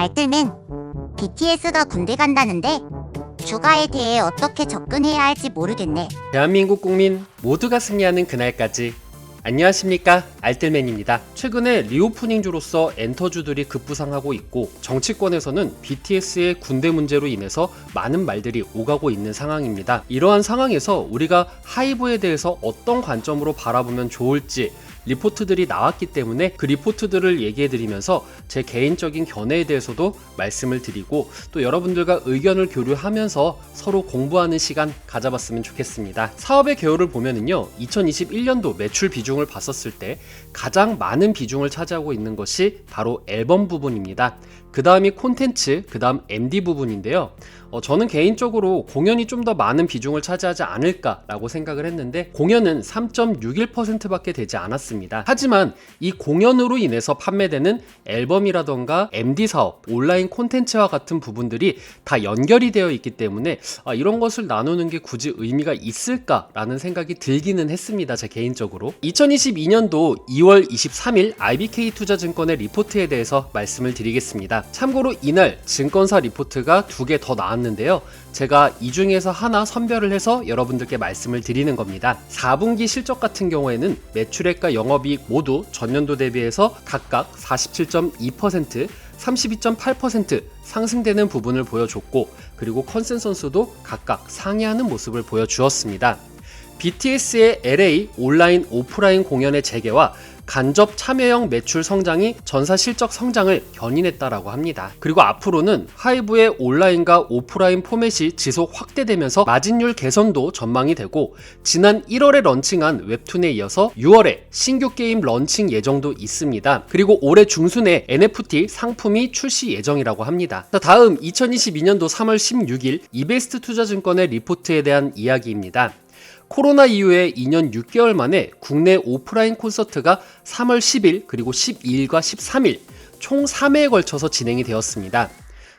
알뜰맨, BTS가 군대 간다는데 주가에 대해 어떻게 접근해야 할지 모르겠네. 대한민국 국민 모두가 승리하는 그날까지. 안녕하십니까, 알뜰맨입니다. 최근에 리오프닝주로서 엔터주들이 급부상하고 있고 정치권에서는 BTS의 군대 문제로 인해서 많은 말들이 오가고 있는 상황입니다. 이러한 상황에서 우리가 하이브에 대해서 어떤 관점으로 바라보면 좋을지 리포트들이 나왔기 때문에 그 리포트들을 얘기해드리면서 제 개인적인 견해에 대해서도 말씀을 드리고 또 여러분들과 의견을 교류하면서 서로 공부하는 시간 가져봤으면 좋겠습니다. 사업의 개요를 보면은요, 2021년도 매출 비중을 봤었을 때 가장 많은 비중을 차지하고 있는 것이 바로 앨범 부분입니다. 그 다음이 콘텐츠, 그 다음 MD 부분인데요. 저는 개인적으로 공연이 좀 더 많은 비중을 차지하지 않을까라고 생각을 했는데 공연은 3.61%밖에 되지 않았습니다. 하지만 이 공연으로 인해서 판매되는 앨범이라던가 MD 사업, 온라인 콘텐츠와 같은 부분들이 다 연결이 되어 있기 때문에 이런 것을 나누는 게 굳이 의미가 있을까라는 생각이 들기는 했습니다. 제 개인적으로. 2022년도 2월 23일 IBK투자증권의 리포트에 대해서 말씀을 드리겠습니다. 참고로 이날 증권사 리포트가 2개 더 나왔는데요. 제가 이 중에서 하나 선별을 해서 여러분들께 말씀을 드리는 겁니다. 4분기 실적 같은 경우에는 매출액과 영업이익 모두 전년도 대비해서 각각 47.2%, 32.8% 상승되는 부분을 보여줬고, 그리고 컨센서스도 각각 상회하는 모습을 보여주었습니다. BTS의 LA 온라인 오프라인 공연의 재개와 간접 참여형 매출 성장이 전사 실적 성장을 견인했다라고 합니다. 그리고 앞으로는 하이브의 온라인과 오프라인 포맷이 지속 확대되면서 마진율 개선도 전망이 되고, 지난 1월에 런칭한 웹툰에 이어서 6월에 신규 게임 런칭 예정도 있습니다. 그리고 올해 중순에 NFT 상품이 출시 예정이라고 합니다. 다음 2022년도 3월 16일 이베스트 투자증권의 리포트에 대한 이야기입니다. 코로나 이후에 2년 6개월 만에 국내 오프라인 콘서트가 3월 10일 그리고 12일과 13일 총 3회에 걸쳐서 진행이 되었습니다.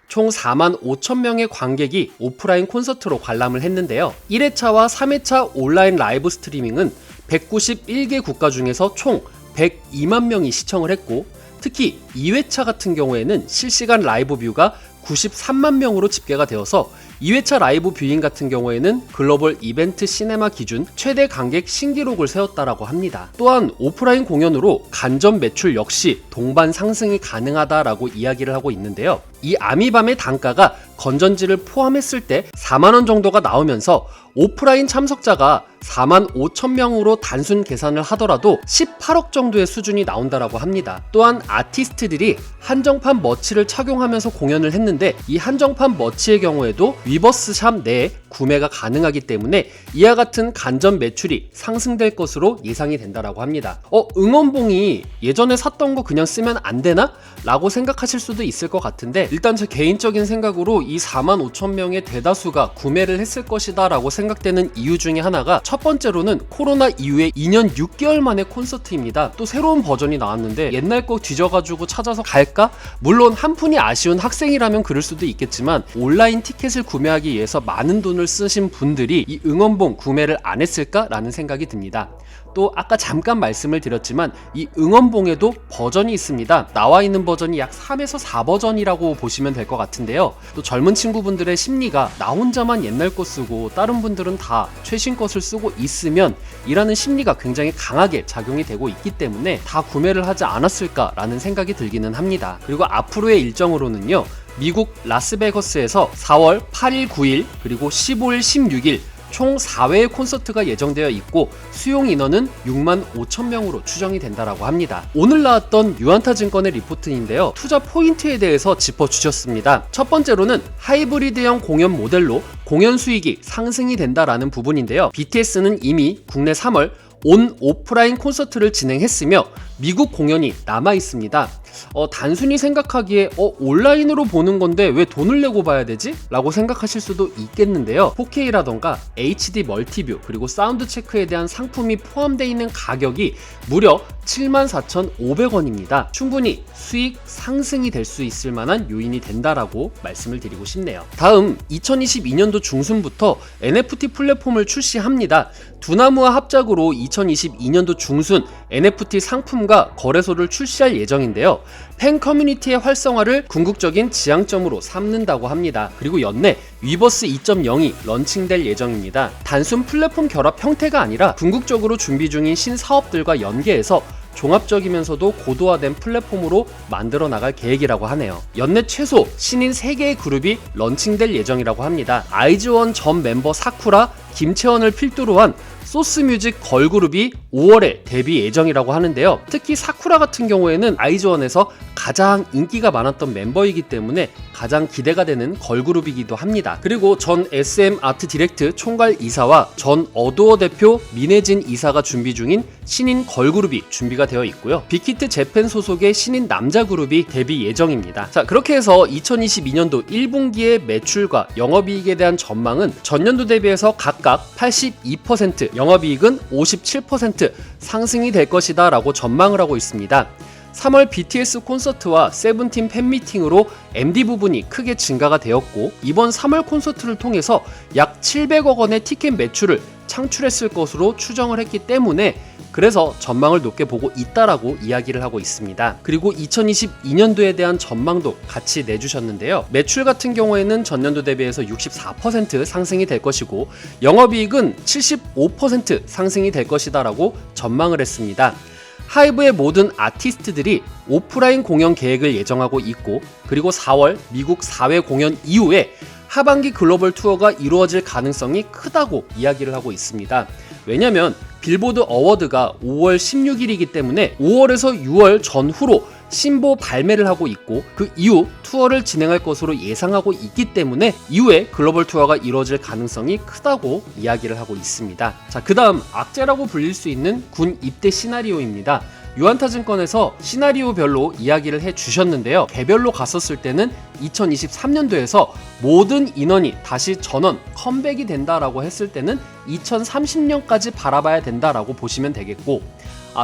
총 4만 5천 명의 관객이 오프라인 콘서트로 관람을 했는데요. 1회차와 3회차 온라인 라이브 스트리밍은 191개 국가 중에서 총 102만 명이 시청을 했고, 특히 2회차 같은 경우에는 실시간 라이브 뷰가 93만 명으로 집계가 되어서 2회차 라이브 뷰잉 같은 경우에는 글로벌 이벤트 시네마 기준 최대 관객 신기록을 세웠다라고 합니다. 또한 오프라인 공연으로 간접 매출 역시 동반 상승이 가능하다라고 이야기를 하고 있는데요. 이 아미밤의 단가가 건전지를 포함했을 때 4만원 정도가 나오면서 오프라인 참석자가 4만 5천 명으로 단순 계산을 하더라도 18억 정도의 수준이 나온다라고 합니다. 또한 아티스트들이 한정판 머치를 착용하면서 공연을 했는데 이 한정판 머치의 경우에도 위버스샵 내에 구매가 가능하기 때문에 이와 같은 간접 매출이 상승될 것으로 예상이 된다라고 합니다. 응원봉이 예전에 샀던 거 그냥 쓰면 안 되나? 라고 생각하실 수도 있을 것 같은데, 일단 제 개인적인 생각으로 이 4만 5천 명의 대다수가 구매를 했을 것이다 라고 생각되는 이유 중에 하나가, 첫 번째로는 코로나 이후에 2년 6개월 만의 콘서트입니다. 또 새로운 버전이 나왔는데 옛날 거 뒤져가지고 찾아서 갈까? 물론 한 푼이 아쉬운 학생이라면 그럴 수도 있겠지만 온라인 티켓을 구매하기 위해서 많은 돈을 쓰신 분들이 이 응원봉 구매를 안 했을까라는 생각이 듭니다. 또 아까 잠깐 말씀을 드렸지만 이 응원봉에도 버전이 있습니다. 나와 있는 버전이 약 3에서 4버전이라고 보시면 될 것 같은데요. 또 젊은 친구분들의 심리가 나 혼자만 옛날 거 쓰고 다른 분들은 다 최신 것을 쓰고 있으면 이라는 심리가 굉장히 강하게 작용이 되고 있기 때문에 다 구매를 하지 않았을까라는 생각이 들기는 합니다. 그리고 앞으로의 일정으로는요, 미국 라스베거스에서 4월 8일, 9일 그리고 15일, 16일 총 4회의 콘서트가 예정되어 있고 수용 인원은 6만 5천 명으로 추정이 된다라고 합니다. 오늘 나왔던 유안타증권의 리포트인데요. 투자 포인트에 대해서 짚어주셨습니다. 첫 번째로는 하이브리드형 공연 모델로 공연 수익이 상승이 된다라는 부분인데요. BTS는 이미 국내 3월 온 오프라인 콘서트를 진행했으며 미국 공연이 남아 있습니다. 단순히 생각하기에 온라인으로 보는 건데 왜 돈을 내고 봐야 되지? 라고 생각하실 수도 있겠는데요. 4K라던가 HD 멀티뷰 그리고 사운드 체크에 대한 상품이 포함되어 있는 가격이 무려 74,500원입니다. 충분히 수익 상승이 될 수 있을 만한 요인이 된다라고 말씀을 드리고 싶네요. 다음 2022년도 중순부터 NFT 플랫폼을 출시합니다. 두나무와 합작으로 2022년도 중순 NFT 상품 플랫폼과 거래소를 출시할 예정인데요. 팬 커뮤니티의 활성화를 궁극적인 지향점으로 삼는다고 합니다. 그리고 연내 위버스 2.0이 런칭될 예정입니다. 단순 플랫폼 결합 형태가 아니라 궁극적으로 준비 중인 신사업들과 연계해서 종합적이면서도 고도화된 플랫폼으로 만들어 나갈 계획이라고 하네요. 연내 최소 신인 3개의 그룹이 런칭될 예정이라고 합니다. 아이즈원 전 멤버 사쿠라, 김채원을 필두로 한 소스뮤직 걸그룹이 5월에 데뷔 예정이라고 하는데요. 특히 사쿠라 같은 경우에는 아이즈원에서 가장 인기가 많았던 멤버이기 때문에 가장 기대가 되는 걸그룹이기도 합니다. 그리고 전 SM 아트 디렉트 총괄 이사와 전 어도어 대표 민혜진 이사가 준비 중인 신인 걸그룹이 준비가 되어 있고요. 빅히트 재팬 소속의 신인 남자 그룹이 데뷔 예정입니다. 자, 그렇게 해서 2022년도 1분기의 매출과 영업이익에 대한 전망은 전년도 대비해서 각각 82%, 영업이익은 57% 상승이 될 것이다 라고 전망을 하고 있습니다. 3월 BTS 콘서트와 세븐틴 팬미팅으로 MD 부분이 크게 증가가 되었고, 이번 3월 콘서트를 통해서 약 700억 원의 티켓 매출을 창출했을 것으로 추정을 했기 때문에 그래서 전망을 높게 보고 있다라고 이야기를 하고 있습니다. 그리고 2022년도에 대한 전망도 같이 내주셨는데요. 매출 같은 경우에는 전년도 대비해서 64% 상승이 될 것이고 영업이익은 75% 상승이 될 것이다 라고 전망을 했습니다. 하이브의 모든 아티스트들이 오프라인 공연 계획을 예정하고 있고, 그리고 4월 미국 4회 공연 이후에 하반기 글로벌 투어가 이루어질 가능성이 크다고 이야기를 하고 있습니다. 왜냐면 빌보드 어워드가 5월 16일이기 때문에 5월에서 6월 전후로 신보 발매를 하고 있고, 그 이후 투어를 진행할 것으로 예상하고 있기 때문에 이후에 글로벌 투어가 이루어질 가능성이 크다고 이야기를 하고 있습니다. 자, 그 다음 악재라고 불릴 수 있는 군 입대 시나리오입니다. 유한타증권에서 시나리오별로 이야기를 해주셨는데요. 개별로 갔었을 때는 2023년도에서 모든 인원이 다시 전원 컴백이 된다라고 했을 때는 2030년까지 바라봐야 된다라고 보시면 되겠고,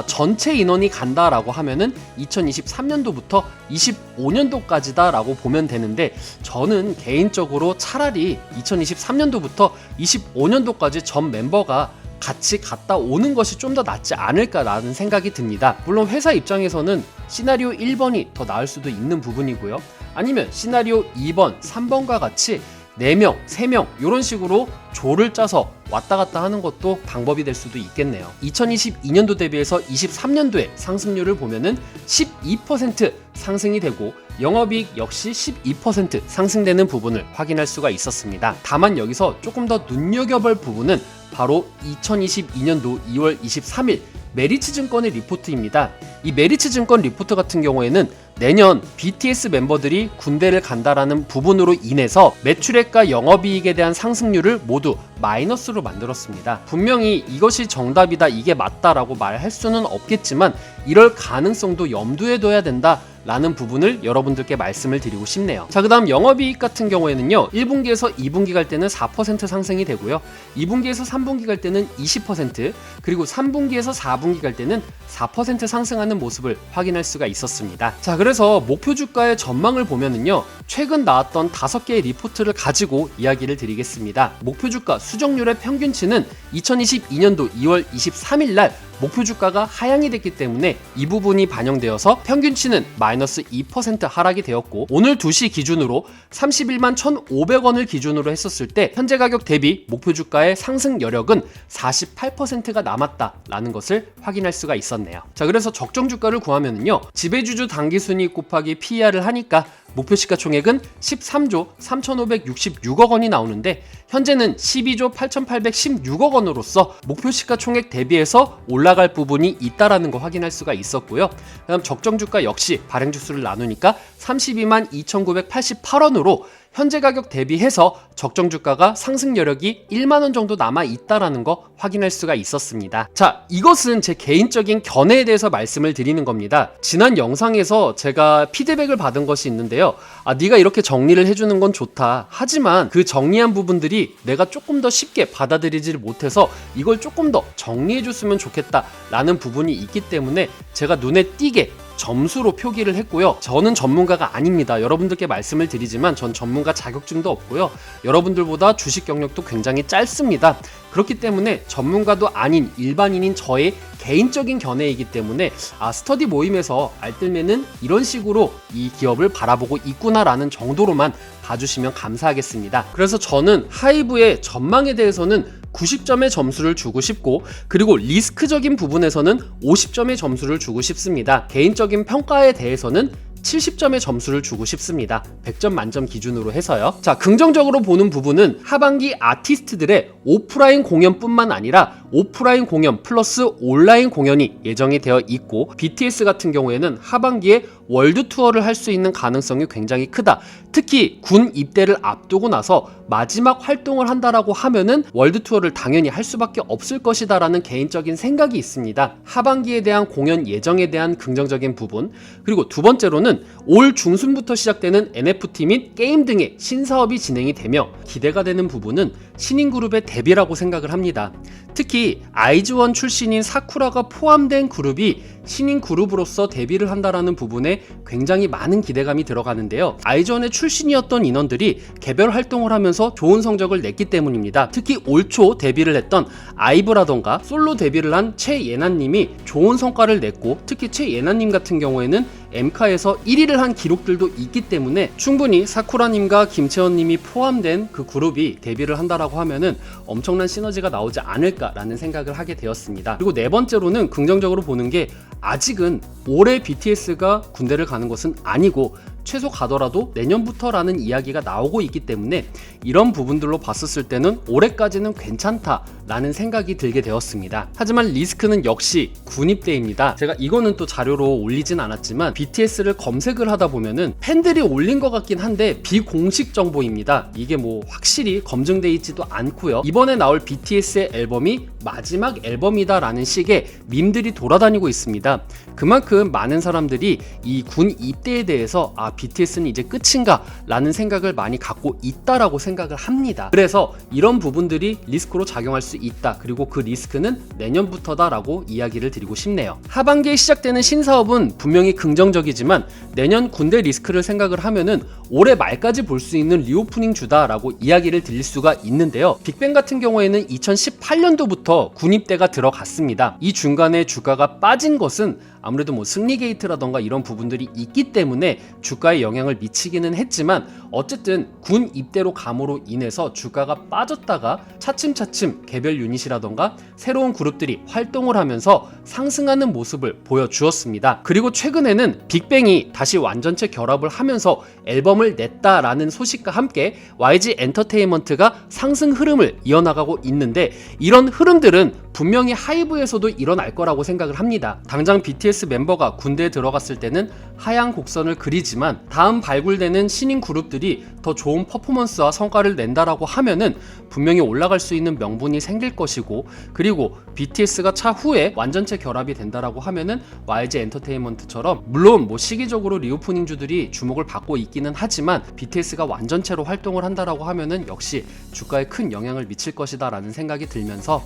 전체 인원이 간다라고 하면은 2023년도부터 25년도까지다 라고 보면 되는데, 저는 개인적으로 차라리 2023년도부터 25년도까지 전 멤버가 같이 갔다 오는 것이 좀 더 낫지 않을까라는 생각이 듭니다. 물론 회사 입장에서는 시나리오 1번이 더 나을 수도 있는 부분이고요. 아니면 시나리오 2번, 3번과 같이 4명, 3명 이런 식으로 조를 짜서 왔다 갔다 하는 것도 방법이 될 수도 있겠네요. 2022년도 대비해서 23년도의 상승률을 보면은 12% 상승이 되고 영업이익 역시 12% 상승되는 부분을 확인할 수가 있었습니다. 다만 여기서 조금 더 눈여겨볼 부분은 바로 2022년도 2월 23일 메리츠증권의 리포트입니다. 이 메리츠증권 리포트 같은 경우에는 내년 BTS 멤버들이 군대를 간다라는 부분으로 인해서 매출액과 영업이익에 대한 상승률을 모두 마이너스로 만들었습니다. 분명히 이것이 정답이다, 이게 맞다라고 말할 수는 없겠지만 이럴 가능성도 염두에 둬야 된다 라는 부분을 여러분들께 말씀을 드리고 싶네요. 자, 그 다음 영업이익 같은 경우에는요, 1분기에서 2분기 갈 때는 4% 상승이 되고요, 2분기에서 3분기 갈 때는 20%, 그리고 3분기에서 4분기 갈 때는 4% 상승하는 모습을 확인할 수가 있었습니다. 자, 그래서 목표 주가의 전망을 보면은요, 최근 나왔던 5개의 리포트를 가지고 이야기를 드리겠습니다. 목표 주가 수정률의 평균치는 2022년도 2월 23일 날 목표 주가가 하향이 됐기 때문에 이 부분이 반영되어서 평균치는 마이너스 2% 하락이 되었고, 오늘 2시 기준으로 31만 1,500원을 기준으로 했었을 때 현재 가격 대비 목표 주가의 상승 여력은 48%가 남았다라는 것을 확인할 수가 있었네요. 자, 그래서 적정 주가를 구하면은요, 지배주주 당기순이익 곱하기 PER을 하니까 목표 시가총액은 13조 3,566억 원이 나오는데 현재는 12조 8,816억 원으로서 목표 시가총액 대비해서 올라갈 부분이 있다라는 거 확인할 수가 있었고요. 그다음 적정 주가 역시 발행 주수를 나누니까 32만 2,988원으로 현재 가격 대비해서 적정 주가가 상승 여력이 1만 원 정도 남아 있다라는 거 확인할 수가 있었습니다. 자, 이것은 제 개인적인 견해에 대해서 말씀을 드리는 겁니다. 지난 영상에서 제가 피드백을 받은 것이 있는데요. 네가 이렇게 정리를 해주는 건 좋다. 하지만 그 정리한 부분들이 내가 조금 더 쉽게 받아들이지를 못해서 이걸 조금 더 정리해 줬으면 좋겠다 라는 부분이 있기 때문에 제가 눈에 띄게 점수로 표기를 했고요. 저는 전문가가 아닙니다. 여러분들께 말씀을 드리지만 전 전문가 자격증도 없고요. 여러분들보다 주식 경력도 굉장히 짧습니다. 그렇기 때문에 전문가도 아닌 일반인인 저의 개인적인 견해이기 때문에 스터디 모임에서 알뜰맨은 이런 식으로 이 기업을 바라보고 있구나라는 정도로만 봐주시면 감사하겠습니다. 그래서 저는 하이브의 전망에 대해서는 90점의 점수를 주고 싶고, 그리고 리스크적인 부분에서는 50점의 점수를 주고 싶습니다. 개인적인 평가에 대해서는 70점의 점수를 주고 싶습니다. 100점 만점 기준으로 해서요. 자, 긍정적으로 보는 부분은 하반기 아티스트들의 오프라인 공연뿐만 아니라 오프라인 공연 플러스 온라인 공연이 예정이 되어 있고, BTS 같은 경우에는 하반기에 월드 투어를 할 수 있는 가능성이 굉장히 크다. 특히 군 입대를 앞두고 나서 마지막 활동을 한다라고 하면은 월드 투어를 당연히 할 수밖에 없을 것이다라는 개인적인 생각이 있습니다. 하반기에 대한 공연 예정에 대한 긍정적인 부분, 그리고 두 번째로는 올 중순부터 시작되는 NFT 및 게임 등의 신사업이 진행이 되며 기대가 되는 부분은 신인 그룹의 데뷔라고 생각을 합니다. 특히 아이즈원 출신인 사쿠라가 포함된 그룹이 신인 그룹으로서 데뷔를 한다라는 부분에 굉장히 많은 기대감이 들어가는데요. 아이즈원의 출신이었던 인원들이 개별 활동을 하면서 좋은 성적을 냈기 때문입니다. 특히 올 초 데뷔를 했던 아이브라던가 솔로 데뷔를 한 최예나님이 좋은 성과를 냈고, 특히 최예나님 같은 경우에는 엠카에서 1위를 한 기록들도 있기 때문에 충분히 사쿠라님과 김채원님이 포함된 그 그룹이 데뷔를 한다라고 하면은 엄청난 시너지가 나오지 않을까라는 생각을 하게 되었습니다. 그리고 네 번째로는 긍정적으로 보는 게, 아직은 올해 BTS가 군대를 가는 것은 아니고 최소 가더라도 내년부터라는 이야기가 나오고 있기 때문에 이런 부분들로 봤었을 때는 올해까지는 괜찮다라는 생각이 들게 되었습니다. 하지만 리스크는 역시 군입대입니다. 제가 이거는 또 자료로 올리진 않았지만 BTS를 검색을 하다 보면은 팬들이 올린 것 같긴 한데 비공식 정보입니다. 이게 뭐 확실히 검증돼 있지도 않고요. 이번에 나올 BTS의 앨범이 마지막 앨범이다라는 식의 밈들이 돌아다니고 있습니다. 그만큼 많은 사람들이 이 군 입대에 대해서 BTS는 이제 끝인가? 라는 생각을 많이 갖고 있다라고 생각을 합니다. 그래서 이런 부분들이 리스크로 작용할 수 있다. 그리고 그 리스크는 내년부터다라고 이야기를 드리고 싶네요. 하반기에 시작되는 신사업은 분명히 긍정적이지만 내년 군대 리스크를 생각을 하면은 올해 말까지 볼 수 있는 리오프닝 주다라고 이야기를 드릴 수가 있는데요. 빅뱅 같은 경우에는 2018년도부터 군입대가 들어갔습니다. 이 중간에 주가가 빠진 것은 아무래도 뭐 승리 게이트라던가 이런 부분들이 있기 때문에 주가에 영향을 미치기는 했지만, 어쨌든 군 입대로 감으로 인해서 주가가 빠졌다가 차츰차츰 개별 유닛이라던가 새로운 그룹들이 활동을 하면서 상승하는 모습을 보여주었습니다. 그리고 최근에는 빅뱅이 다시 완전체 결합을 하면서 앨범을 냈다라는 소식과 함께 YG 엔터테인먼트가 상승 흐름을 이어나가고 있는데, 이런 흐름들은 분명히 하이브에서도 일어날 거라고 생각을 합니다. 당장 BTS 멤버가 군대에 들어갔을 때는 하향 곡선을 그리지만 다음 발굴되는 신인 그룹들이 더 좋은 퍼포먼스와 성과를 낸다라고 하면은 분명히 올라갈 수 있는 명분이 생길 것이고, 그리고 BTS가 차후에 완전체 결합이 된다라고 하면은 YG 엔터테인먼트처럼 물론 뭐 시기적으로 리오프닝주들이 주목을 받고 있기는 하지만 BTS가 완전체로 활동을 한다라고 하면은 역시 주가에 큰 영향을 미칠 것이다라는 생각이 들면서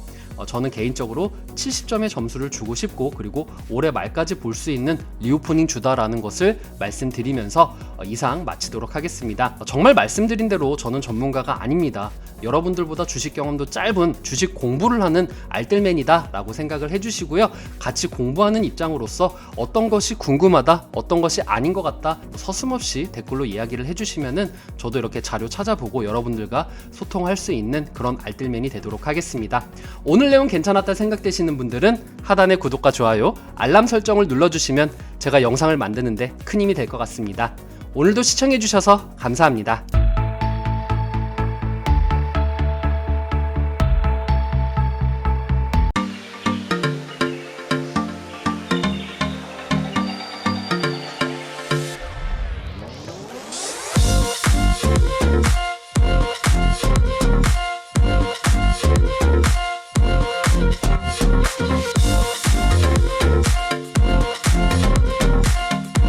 저는 개인적으로 70점의 점수를 주고 싶고, 그리고 올해 말까지 볼 수 있는 리오프닝 주다라는 것을 말씀드리면서 이상 마치도록 하겠습니다. 정말 말씀드린 대로 저는 전문가가 아닙니다. 여러분들보다 주식 경험도 짧은 주식 공부를 하는 알뜰맨이다 라고 생각을 해주시고요. 같이 공부하는 입장으로서 어떤 것이 궁금하다, 어떤 것이 아닌 것 같다 서슴없이 댓글로 이야기를 해주시면은 저도 이렇게 자료 찾아보고 여러분들과 소통할 수 있는 그런 알뜰맨이 되도록 하겠습니다. 오늘 내용 괜찮았다 생각되시는 분들은 하단의 구독과 좋아요, 알람 설정을 눌러주시면 제가 영상을 만드는데 큰 힘이 될 것 같습니다. 오늘도 시청해주셔서 감사합니다.